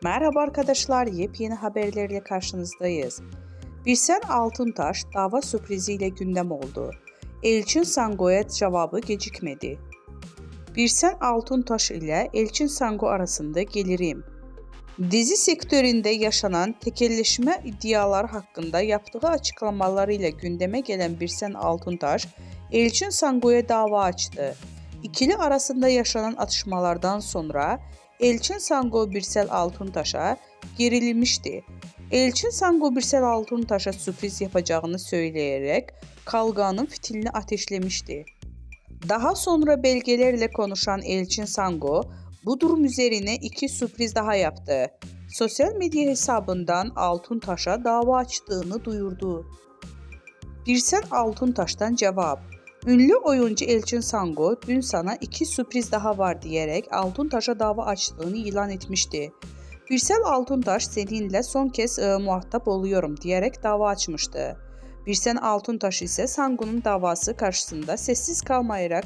Merhaba arkadaşlar, yepyeni haberlerle karşınızdayız. Birsen Altuntaş dava sürpriziyle gündem oldu. Elçin Sango'ya cevabı gecikmedi. Birsen Altuntaş ile Elçin Sango arasında gelirim. Dizi sektöründe yaşanan tekelleşme iddiaları hakkında yaptığı açıklamalarıyla gündeme gelen Birsen Altuntaş, Elçin Sango'ya dava açtı. İkili arasında yaşanan atışmalardan sonra Elçin Sango Birsel Altuntaş'a gerilmişti. Elçin Sango Birsel Altuntaş'a sürpriz yapacağını söyleyerek kavganın fitilini ateşlemişti. Daha sonra belgelerle konuşan Elçin Sango bu durum üzerine iki sürpriz daha yaptı. Sosyal medya hesabından Altuntaş'a dava açtığını duyurdu. Birsel Altuntaş'tan cevap. Ünlü oyuncu Elçin Sango dün sana iki sürpriz daha var diyerek Altuntaş'a dava açtığını ilan etmişti. Birsel Altuntaş seninle son kez muhatap oluyorum diyerek dava açmıştı. Birsen Altuntaş ise Sango'nun davası karşısında sessiz kalmayarak